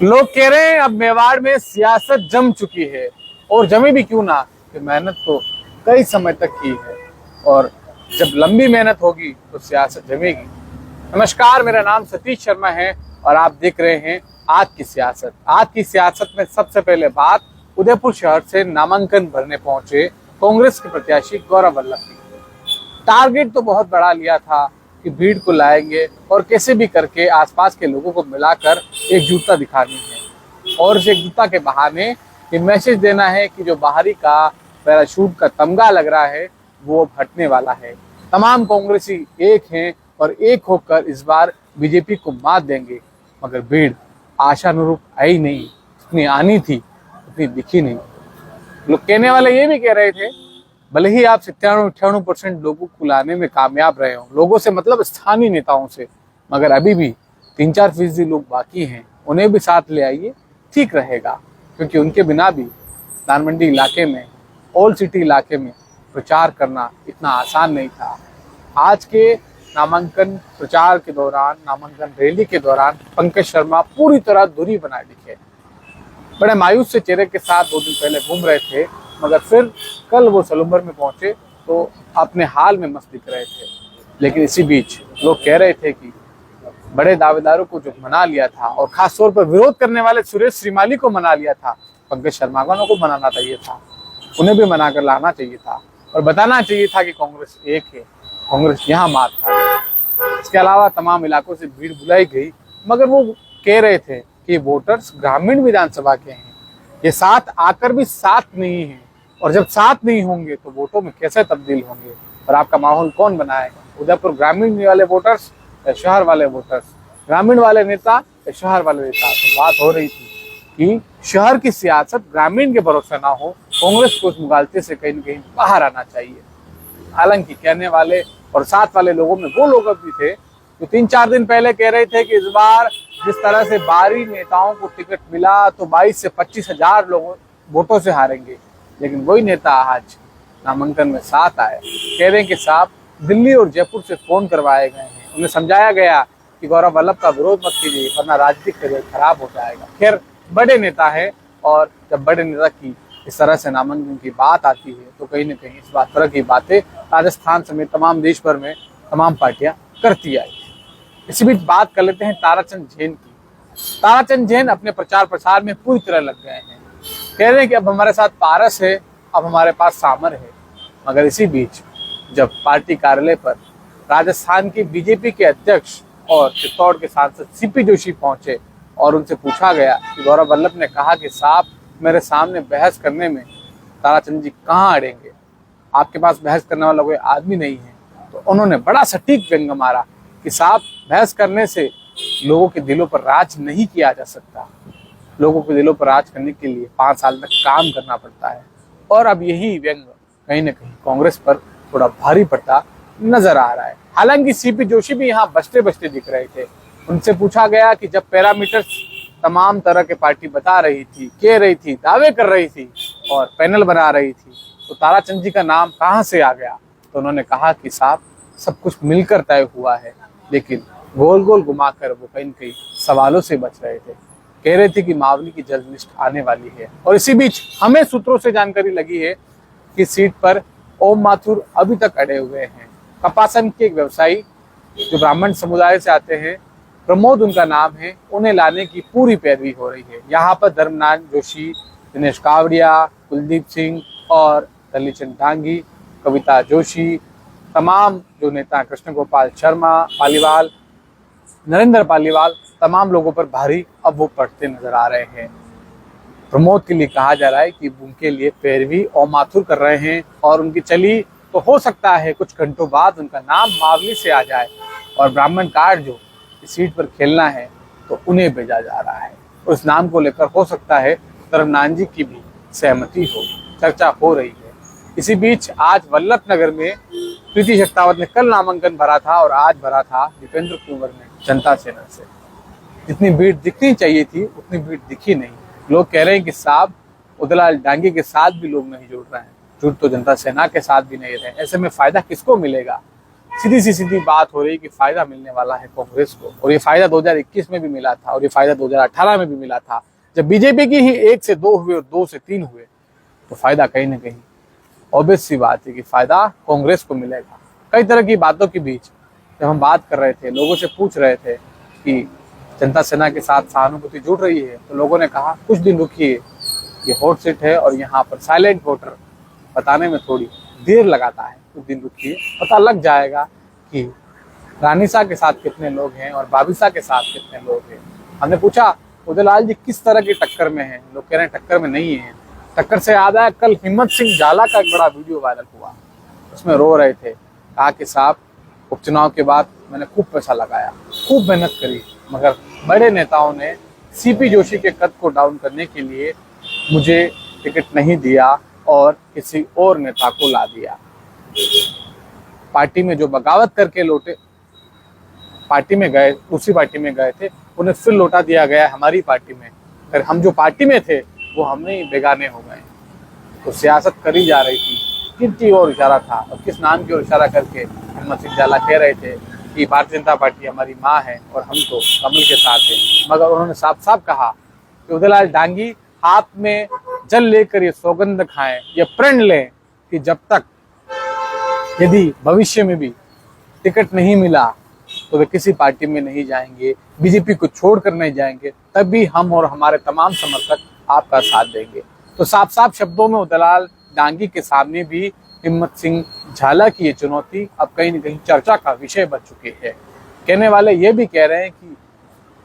लोग कह रहे हैं अब मेवाड़ में सियासत जम चुकी है, और जमी भी क्यों ना, कि मेहनत तो कई समय तक की है, और जब लंबी मेहनत होगी तो सियासत जमेगी। नमस्कार, मेरा नाम सतीश शर्मा है और आप देख रहे हैं आज की सियासत। आज की सियासत में सबसे पहले बात उदयपुर शहर से नामांकन भरने पहुंचे कांग्रेस के प्रत्याशी गौरव वल्लभ की। टारगेट तो बहुत बड़ा लिया था कि भीड़ को लाएंगे और कैसे भी करके आसपास के लोगों को मिलाकर एकजुटता दिखानी है, और इस एकजुटता के बहाने ये मैसेज देना है कि जो बाहरी का पैराशूट का तमगा लग रहा है वो अब हटने वाला है। तमाम कांग्रेसी एक हैं और एक होकर इस बार बीजेपी को मात देंगे। मगर भीड़ आशानुरूप आई नहीं, जितनी आनी थी उतनी दिखी नहीं। लोग कहने वाले ये भी कह रहे थे, भले ही आप 97-98% लोगों को लाने में कामयाब रहे हो, लोगों से मतलब स्थानीय नेताओं से, मगर अभी भी 3-4% लोग बाकी हैं, उन्हें भी साथ ले आइए, ठीक रहेगा। क्योंकि उनके बिना भी दान मंडी इलाके में, ओल्ड सिटी इलाके में प्रचार करना इतना आसान नहीं था। आज के नामांकन प्रचार के दौरान, नामांकन रैली के दौरान पंकज शर्मा पूरी तरह दूरी बनाए दिखे। बड़े मायूस से चेहरे के साथ 2 दिन पहले घूम रहे थे, मगर फिर कल वो सलूम्बर में पहुंचे तो अपने हाल में मस्त दिख रहे थे। लेकिन इसी बीच लोग कह रहे थे कि बड़े दावेदारों को जो मना लिया था, और खास तौर पर विरोध करने वाले सुरेश श्रीमाली को मना लिया था, पंकज शर्मा को मनाना चाहिए था, उन्हें भी मना कर लाना चाहिए था और बताना चाहिए था कि कांग्रेस एक है, कांग्रेस यहाँ मात खा गई। इसके अलावा तमाम इलाकों से भीड़ बुलाई गई, मगर वो कह रहे थे कि वोटर्स ग्रामीण विधानसभा के हैं, ये साथ आकर भी साथ नहीं है, और जब साथ नहीं होंगे तो वोटों में कैसे तब्दील होंगे, और आपका माहौल कौन बनाएगा। उदयपुर ग्रामीण वाले वोटर्स या शहर वाले वोटर्स, ग्रामीण वाले नेता या शहर वाले नेता। तो बात हो रही थी कि शहर की सियासत ग्रामीण के भरोसे ना हो, कांग्रेस को उस मुगालते से कहीं न कहीं बाहर आना चाहिए। हालांकि कहने वाले और साथ वाले लोगों में वो लोग भी थे जो 3-4 दिन पहले कह रहे थे कि इस बार जिस तरह से बाहरी नेताओं को टिकट मिला तो 22 से 25 हजार लोगों वोटों से हारेंगे। लेकिन वही नेता आज नामांकन में साथ आए, कह रहे हैं कि साहब दिल्ली और जयपुर से फोन करवाए गए हैं, उन्हें समझाया गया कि गौरव वल्लभ का विरोध मत कीजिए वरना राजनीतिक करियर खराब हो जाएगा। खैर, बड़े नेता है, और जब बड़े नेता की इस तरह से नामांकन की बात आती है तो कहीं न कहीं इस तरह की बातें राजस्थान समेत तमाम देश भर में तमाम पार्टियां करती आई। इसी बीच बात कर लेते हैं ताराचंद जैन की। ताराचंद जैन अपने प्रचार प्रसार में पूरी तरह लग गए हैं, कह रहे हैं कि अब हमारे साथ पारस है, अब हमारे पास सामर है। मगर इसी बीच जब पार्टी कार्यालय पर राजस्थान की बीजेपी के अध्यक्ष और चित्तौड़ के सांसद सीपी जोशी पहुंचे और उनसे पूछा गया कि गौरव वल्लभ ने कहा कि साहब मेरे सामने बहस करने में ताराचंद जी कहाँ अड़ेंगे, आपके पास बहस करने वाला कोई आदमी नहीं है। तो उन्होंने बड़ा सटीक व्यंग मारा कि साहब बहस करने से लोगों के दिलों पर राज नहीं किया जा सकता, लोगों के दिलों पर राज करने के लिए 5 साल तक काम करना पड़ता है। और अब यही व्यंग कहीं न कहीं कांग्रेस पर थोड़ा भारी पड़ता नजर आ रहा है। हालांकि सीपी जोशी भी यहाँ बचते बचते दिख रहे थे। उनसे पूछा गया कि जब पैरामीटर्स तमाम तरह के पार्टी बता रही थी, कह रही थी, दावे कर रही थी और पैनल बना रही थी, तो ताराचंद जी का नाम कहाँ से आ गया। तो उन्होंने कहा कि साहब सब कुछ मिलकर तय हुआ है, लेकिन गोल गोल घुमाकर वो कहीं न कहीं सवालों से बच रहे थे। कह रहे थे कि मावली की जल्द लिस्ट आने वाली है। और इसी बीच हमें सूत्रों से जानकारी लगी है कि सीट पर ओम माथुर अभी तक अड़े हुए हैं। कपासन के एक व्यवसायी जो ब्राह्मण समुदाय से आते हैं, प्रमोद उनका नाम है, उन्हें लाने की पूरी पैरवी हो रही है। यहाँ पर धर्मनाथ जोशी, दिनेश कावड़िया, कुलदीप सिंह और दलीचंद डांगी, कविता जोशी, तमाम जो नेता कृष्ण गोपाल शर्मा पालीवाल, नरेंद्र पालीवाल, तमाम लोगों पर भारी अब वो पड़ते नजर आ रहे हैं। प्रमोद के लिए कहा जा रहा है कि उनके लिए पैरवी ओम माथुर कर रहे हैं, और उनकी चली तो हो सकता है कुछ घंटों बाद उनका नाम मावली से आ जाए, और ब्राह्मण कार्ड जो इस सीट पर खेलना है तो उन्हें भेजा जा रहा है। उस नाम को लेकर हो सकता है धर्मनाथ जी की भी सहमति हो, चर्चा हो रही है। इसी बीच आज वल्लभ नगर में प्रीति शेखावत ने कल नामांकन भरा था और आज भरा था दीपेंद्र कुंवर ने जनता सेना से। जितनी भीड़ दिखनी चाहिए थी उतनी भीड़ दिखी नहीं। लोग कह रहे हैं कि साहब उदयलाल डांगी के साथ भी लोग नहीं जुड़ रहे हैं, जुड़ तो जनता सेना के साथ भी नहीं रहे। ऐसे में फायदा किसको मिलेगा। सीधी बात हो रही कि फायदा मिलने वाला है कांग्रेस को, और ये फायदा 2021 में भी मिला था और ये फायदा 2018 में भी मिला था। जब बीजेपी की ही 1 से 2 हुए और 2 से 3 हुए तो फायदा कहीं ना कहीं ऑब्वियस सी बात है कि फायदा कांग्रेस को मिलेगा। कई तरह की बातों के बीच जब हम बात कर रहे थे, लोगों से पूछ रहे थे कि जनता सेना के साथ सहानुभूति जुड़ रही है, तो लोगों ने कहा कुछ दिन रुकिए, ये हॉट सीट है और यहाँ पर साइलेंट वोटर बताने में थोड़ी देर लगाता है, कुछ दिन रुकिए, पता लग जाएगा कि रानीसा के साथ कितने लोग हैं और बाबिसा के साथ कितने लोग हैं। हमने पूछा उदयलाल जी किस तरह की टक्कर में हैं, लोग कह रहे हैं टक्कर में नहीं है। टक्कर से याद आया, कल हिम्मत सिंह झाला का एक बड़ा वीडियो वायरल हुआ, उसमें रो रहे थे, कहा कि साहब उपचुनाव के बाद मैंने खूब पैसा लगाया, खूब मेहनत करी, मगर बड़े नेताओं ने सीपी जोशी के कद को डाउन करने के लिए मुझे टिकट नहीं दिया और किसी और नेता को ला दिया। पार्टी में जो बगावत करके लौटे, पार्टी में गए, दूसरी पार्टी में गए थे, उन्हें फिर लौटा दिया गया हमारी पार्टी में। फिर हम जो पार्टी में थे वो हमने ही बेगाने हो गए। तो सियासत करी जा रही थी, किसकी ओर इशारा था और किस नाम की ओर इशारा करके हिम्मत सिंह झाला कह रहे थे कि भारतीय जनता पार्टी हमारी माँ है और हम तो कमल के साथ हैं। मगर उन्होंने साफ साफ कहा कि उदयलाल डांगी हाथ में जल लेकर ये सौगंध खाएं, ये प्रण लें कि जब तक यदि भविष्य में भी टिकट नहीं मिला तो वे किसी पार्टी में नहीं जाएंगे, बीजेपी को छोड़कर नहीं जाएंगे, तब भी हम और हमारे तमाम समर्थक आपका साथ देंगे। तो साफ साफ शब्दों में उदयलाल डांगी के सामने भी हिम्मत सिंह झाला की ये चुनौती अब कहीं न कहीं चर्चा का विषय बन चुकी है। कहने वाले ये भी कह रहे हैं कि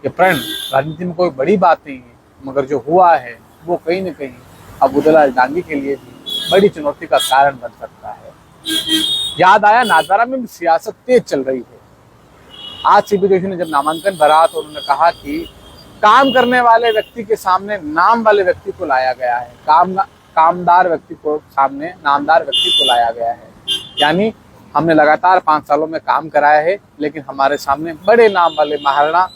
ये प्रण राजनीति में कोई बड़ी बात नहीं है, मगर जो हुआ है वो कहीं न कहीं अब उदयलाल डांगी के लिए भी बड़ी चुनौती का कारण बन सकता है। याद आया, नागदा में भी सियासत तेज चल रही है। आज सीपी जोशी ने जब नामांकन भरा तो उन्होंने कहा कि काम करने वाले व्यक्ति के सामने नाम वाले व्यक्ति को लाया गया है, कामदार व्यक्ति को सामने नामदार व्यक्ति को लाया गया है। यानी हमने लगातार 5 सालों में काम कराया है, लेकिन हमारे सामने बड़े नाम वाले महाराणा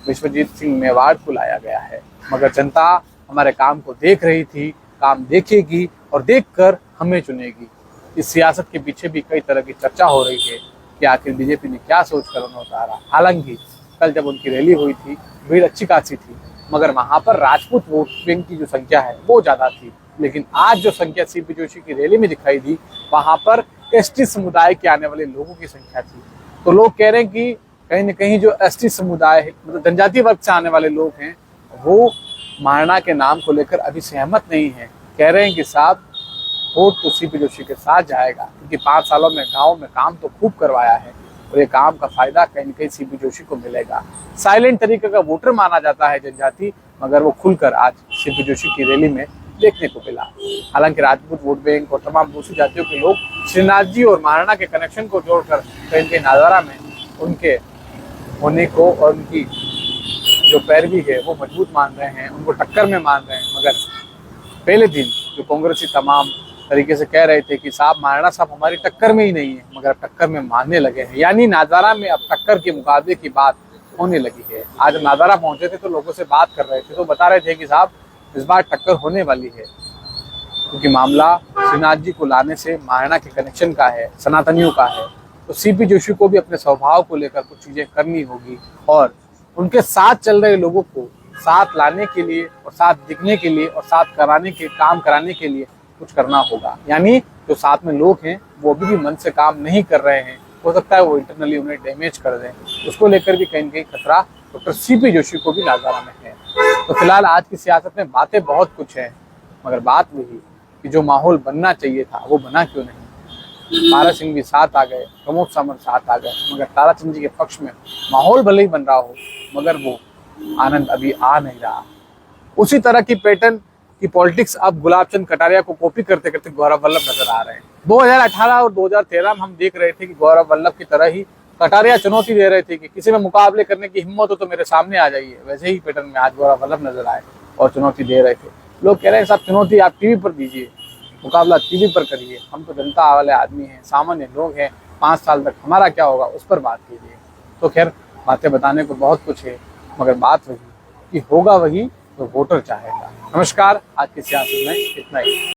विश्वजीत सिंह मेवाड़ को लाया गया है। मगर जनता हमारे काम को देख रही थी, काम देखेगी और देखकर हमें चुनेगी। इस सियासत के पीछे भी कई तरह की चर्चा हो रही है कि आखिर बीजेपी ने क्या सोचकर उन्हें उतारा। हालांकि कल जब उनकी रैली हुई थी, भीड़ अच्छी खासी थी, मगर वहां पर राजपूत वोट बैंक की जो संख्या है वो ज्यादा थी। लेकिन आज जो संख्या सीपी जोशी की रैली में दिखाई दी, वहां पर एसटी समुदाय के आने वाले लोगों की संख्या थी। तो लोग कह रहे हैं कि कहीं न कहीं जो एसटी समुदाय है, मतलब जनजातीय वर्ग से आने वाले लोग हैं, वो महाराणा के नाम को लेकर अभी सहमत नहीं है। कह रहे हैं कि साहब वोट तो सीपी जोशी के साथ जाएगा, क्योंकि 5 सालों में गाँव में काम तो खूब करवाया है और ये काम का फायदा कहीं न कहीं सीपी जोशी को मिलेगा। साइलेंट तरीके का वोटर माना जाता है जनजाति, मगर वो खुलकर आज सीपी जोशी की रैली में देखने को मिला। हालांकि राजपूत वोट बैंक और तमाम दूसरी जातियों के लोग श्रीनाथ जी और महाराणा के कनेक्शन को जोड़कर कहीं के नागदा में उनके होने को और उनकी जो पैरवी है वो मजबूत मान रहे हैं, उनको टक्कर में मान रहे हैं। मगर पहले दिन जो कांग्रेसी तमाम तरीके से कह रहे थे कि साहब महाराणा साहब हमारी टक्कर में ही नहीं है, मगर टक्कर में मानने लगे हैं। यानी नागदा में अब टक्कर के मुकाबले की बात होने लगी है। आज नागदा पहुंचे थे तो लोगों से बात कर रहे थे, तो बता रहे थे कि साहब इस बार टक्कर होने वाली है, क्योंकि मामला श्रीनाथ जी को लाने से महाराणा के कनेक्शन का है, सनातनियों का है। तो सीपी जोशी को भी अपने स्वभाव को लेकर कुछ चीजें करनी होगी और उनके साथ चल रहे लोगों को साथ लाने के लिए और साथ दिखने के लिए और साथ कराने के काम कराने के लिए कुछ करना होगा। यानी जो साथ में लोग हैं वो अभी भी मन से काम नहीं कर रहे हैं, हो सकता है वो इंटरनली उन्हें डैमेज कर दें, उसको लेकर भी कहीं न कहीं खतरा डॉक्टर सीपी जोशी को भी नागदा में है। तो फिलहाल आज की सियासत में बातें बहुत कुछ हैं, मगर बात वही कि जो माहौल बनना चाहिए था वो बना क्यों नहीं। तारा सिंह भी साथ आ गए, प्रमोद सावंत साथ आ गए, मगर ताराचंद जी के पक्ष में माहौल भले ही बन रहा हो, मगर वो आनंद अभी आ नहीं रहा। उसी तरह की पैटर्न की पॉलिटिक्स अब गुलाब चंद कटारिया को कॉपी करते करते गौरव वल्लभ नजर आ रहे हैं। 2018 और 2013 में हम देख रहे थे कि गौरव वल्लभ की तरह ही कटारिया चुनौती दे रहे थे कि किसी में मुकाबले करने की हिम्मत हो तो मेरे सामने आ जाइए। वैसे ही पैटर्न में आज गौरव वल्लभ नजर आए और चुनौती दे रहे थे। लोग कह रहे हैं साहब चुनौती आप टीवी पर दीजिए, मुकाबला टीवी पर करिए, हम तो जनता वाले आदमी हैं, सामान्य लोग हैं, 5 साल तक हमारा क्या होगा उस पर बात कीजिए। तो खैर बातें बताने को बहुत कुछ है, मगर बात वही कि होगा वही तो वोटर चाहेगा। नमस्कार, आज की सियासत में इतना ही।